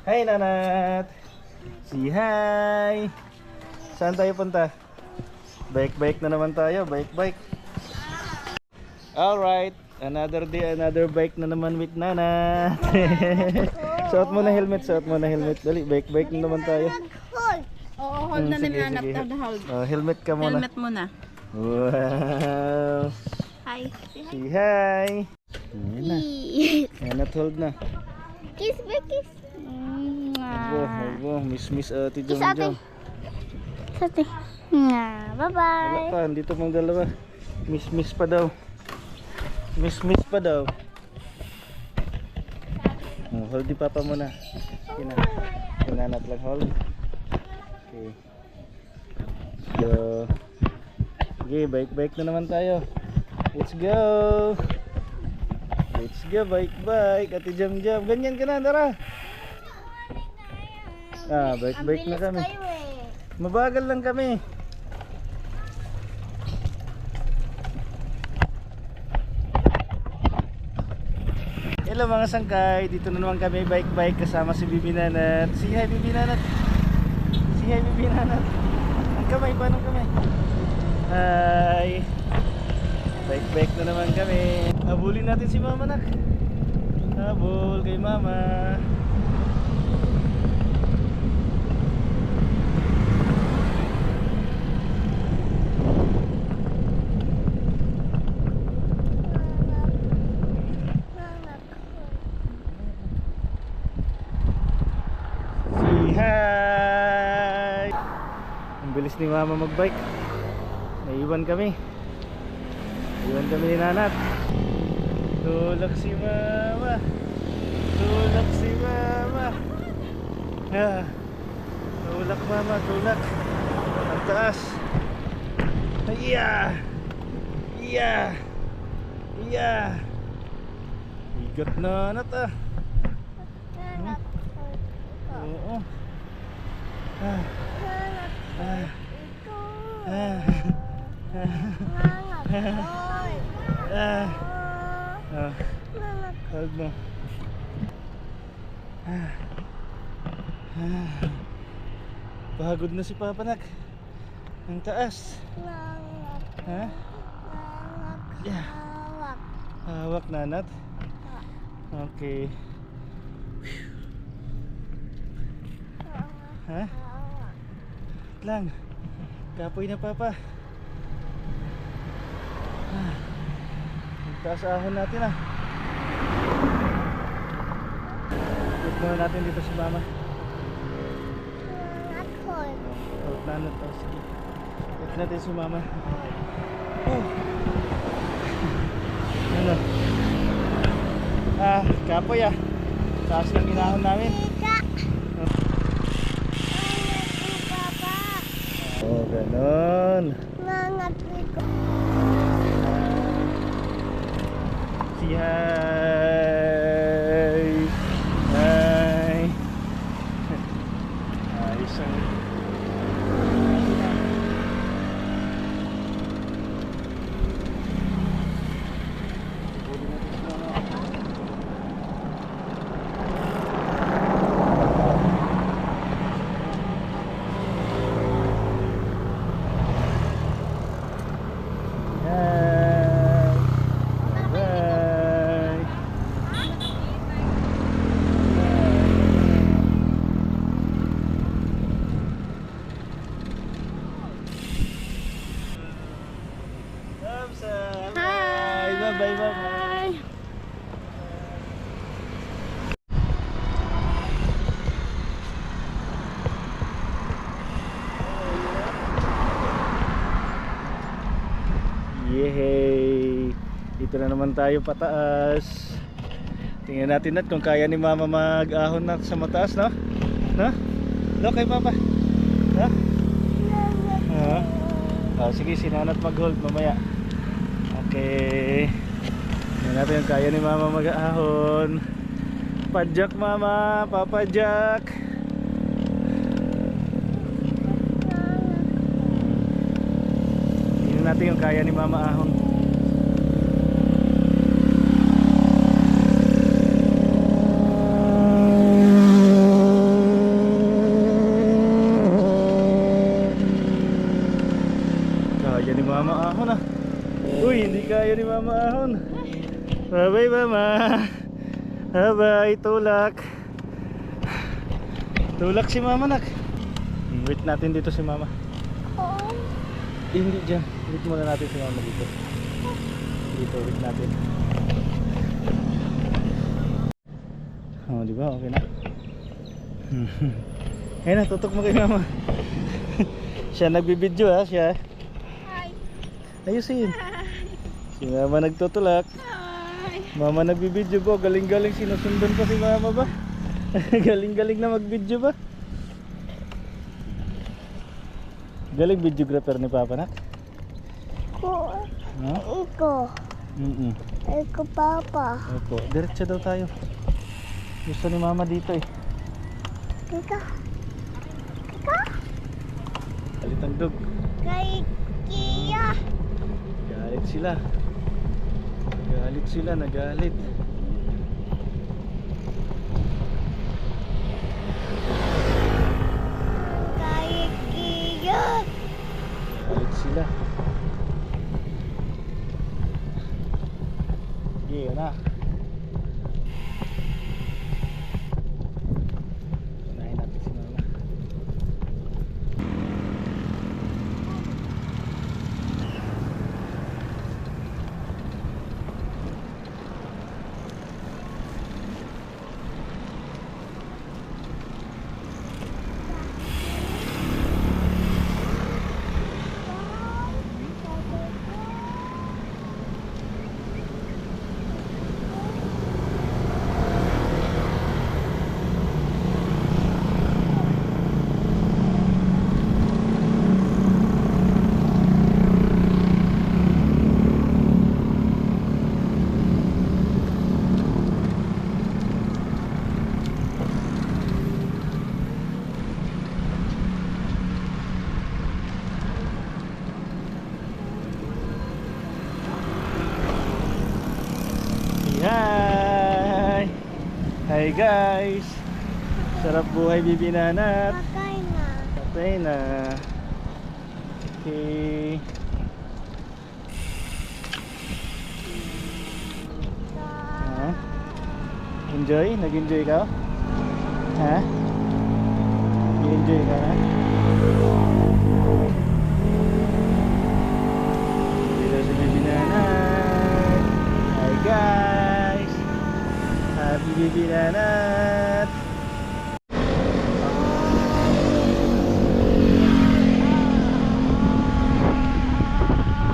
Hi Nanat! Say hi! Saan tayo punta? Bike na naman tayo, bike. Alright, another day, another bike na naman with Nanat. Suot mo na helmet, Dali, bike na naman tayo. Oo, hold na Sige, nila sige. hold. Helmet ka muna. Helmet muna. Wow! Hi. Say hi! Ayan na. Nanat hold na. Kiss, kiss. Abo, miss ate Kiss Jom ate. Jom. Ate. Wala Bye-bye. pa, dito mong dalawa. Miss pa daw. Miss pa daw. Hold di papa muna. Kinanat lang hold. Okay. Go. Okay, bike na naman tayo. Let's go. Bike. Ate Jam. Ganyan ka na, tara. Bike na kami. Mabagal lang kami. Hello mga sangkay, dito na naman kami bike kasama si Bibi Nanat. Say hi Bibi Nanat. Ang kamay, paano kamay? Hi. Bike na naman kami. Habulin natin si Mama nak. Habol kay Mama. Hi! Ang bilis ni Mama magbike. Naiwan kami ni Nanat. Tulak si Mama. Tulak Mama, tulak. Ang taas. Iya. Igat na Nanat ah. Oo. Hold mo. Pagod na si Papa nak. Ang taas. Ha? Yeah. Hawak Nanat. Okay. Ha? Lang. Kapoy na Papa. Taas ahon natin ah. Ikot muna natin dito si Mama. Hold Nanat. Sige. Ikot natin si Mama. Ano? Kapoy ah. Taas ng inahon namin. Oh, ganon. Say hi. Ayos ang bye. Yehey! Dito na naman tayo pataas. Tingnan natin kung kaya ni Mama mag-ahon na sa mataas, no? No? No kay Papa? No? Sige, si Nanat mag-hold mamaya. Okay. Tingnan natin kung kaya ni Mama mag-ahon. Padjak Mama, Papa Jack. Tingnan natin yung kaya ni Mama ahon. kaya ni Mama ahon. Bye-bye, Mama. Bye-bye, tulak. Tulak si Mama, nak. Wait natin dito si Mama. Oh. Hindi dyan. Wait muna natin si Mama dito. Dito, wait natin. Oh, di ba? Okay na. Ayun na, tutok mo kay Mama. Siya nagbibideo ha, siya. Hi. Ayusin. Si Mama nagtutulak. Hi. Mama nagbibideo po. Galing-galing, sinusundan pa si Mama ba? Galing-galing na magbideo ba? Galing videographer ni Papa, nak. Ko. Ha? Iko. Iko papa. Opo, diretso daw tayo. Gusto ni Mama dito eh. Ika. Galit ang dog. Kay Kia. Galit sila. Galit sila, nagalit. Kay Kia. Galit sila. Sige, na. Unahin natin si Mama. Hi! Hi guys! Sarap buhay bibinanat. Patay na. Patay na. Okay. Ha? Enjoy? Nag-enjoy ka? Ha? Nag-enjoy ka na? Dito si bibinanat. Hi guys! Happy bibinanat!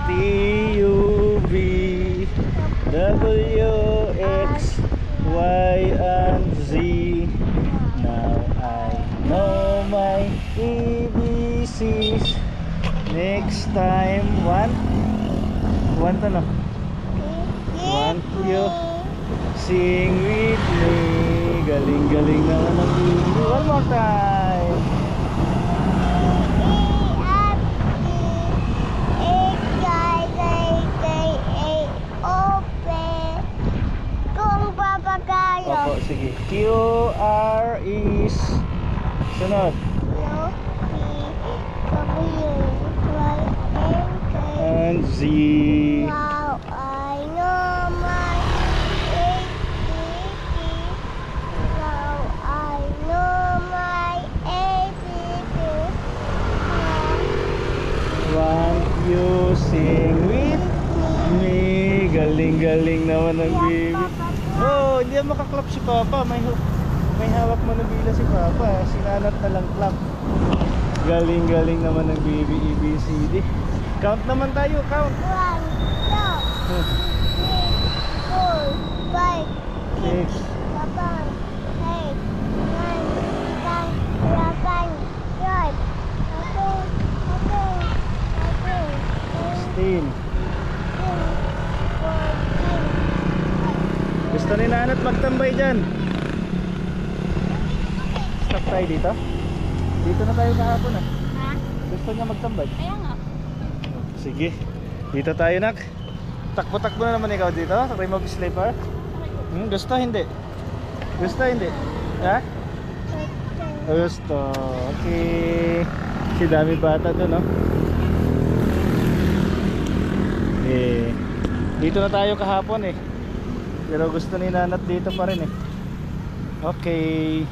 T-U-V W-X-Y and Z. Now I know my ABCs. Next time, one to no? One, you sing with me. Galing-galing naman ang hindi. One more time. Opo, sige. Q-R is sunod. And Z. Now I know my ABCD. Now I know my ABCD. Want you sing with me. Galing-galing naman ang baby. Oh, hindi na makaklap si Papa. May hawak manubila si Papa. Sinanat na lang clap. Galing-galing naman ng baby ABCD. Count naman tayo, count. 1, 2, 3, 4, 5, 6, 7, 8, 9, 10, 11, 12, 13, 14, 15, 16. Gusto ni Nanat magtambay dyan. Stop tayo dito. Dito na tayo kahapon ah. Ha? Gusto niya magtambay. Kaya nga. Sige. Dito tayo, nak. Takbo-takbo na naman ikaw dito. Remove slipper. Gusto hindi? Gusto hindi? Ha? Gusto. Okay. Si dami bata doon, no? Eh. Dito na tayo kahapon eh. Pero gusto ni Nanat dito pa rin eh. Okay.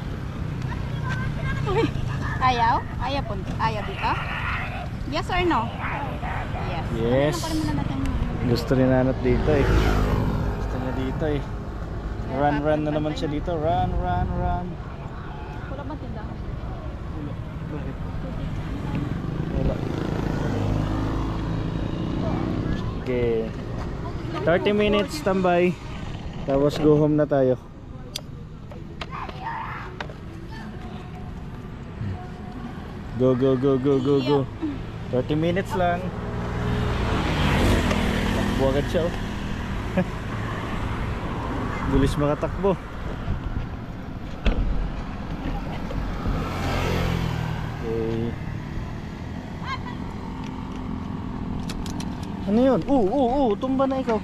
Ayaw? Ayaw po. Ayaw dito? Yes or no? Yes. Yes. Ano muna natin? Gusto ni Nanat dito eh. Gusto niya dito eh. Run na naman siya dito. Run. Wala ba tindahan? Bakit? Wala. Okay. 30 minutes standby. Tapos go home na tayo. Go. 30 minutes lang. Takbo agad siya oh. Bilis makatakbo. Okay. Ano yun? Tumba na ikaw.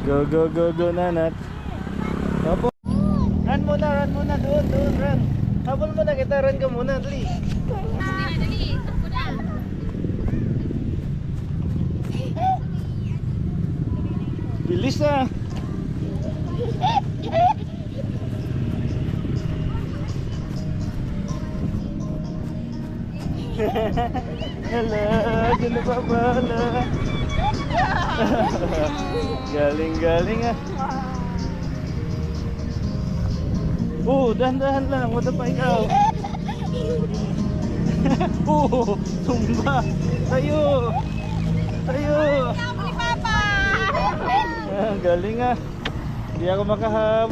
Go, Nanat. Opo. Run muna, doon, run. Habol mo na kita, run ka muna, dali. Dali, takbo na. Bilis na. Hala, dala pa bala. Galing ah. Dahan-dahan lang, wala pa ikaw. Tumba. Tayo. Ni Papa! Galing ah. Hindi ako makaham.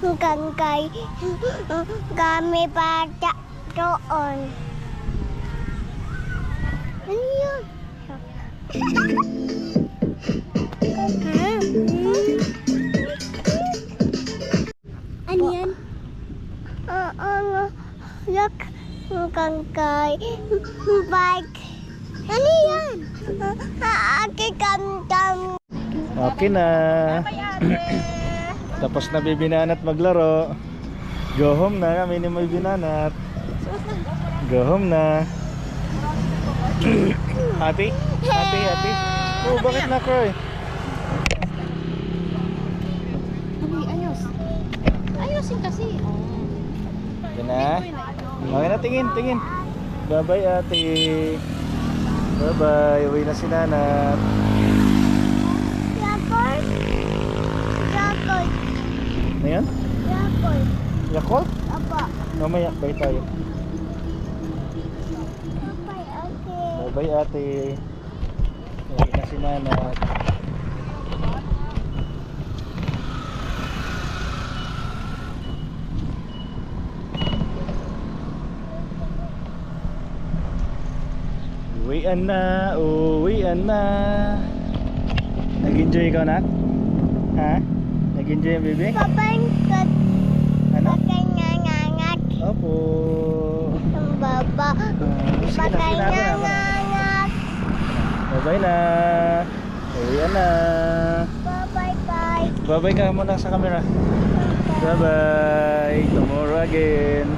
Hanggang kay kami pada doon. Ano yun? Ano yan? Yak hanggang kay bike. Ano yan? Aki kamdam. Okay na. Tapos na bibinanat maglaro. Go home na kami ni may binanat. Go home na. Happy? Bakit na cry? Ayos. Ayosin kasi. Okay na. Okay na, tingin. Bye-bye ate. Bye-bye. Uwi na si Nanat. Yakult. Ano yan? Yakult? Apa? Mamaya, bye tayo. Apa ate? Bye-bye ate. Uwi na si Nanat. Uwian na. Nag-enjoy ikaw, Nat? Ha? Nag-enjoy ang baby? Papangkat. Ano? Pakangangangat. Opo. Ang baba. Sige na. Pakangangangat. Bye-bye na. Uwian na. Bye-bye. Bye-bye ka muna sa camera. Bye-bye. Tomorrow again.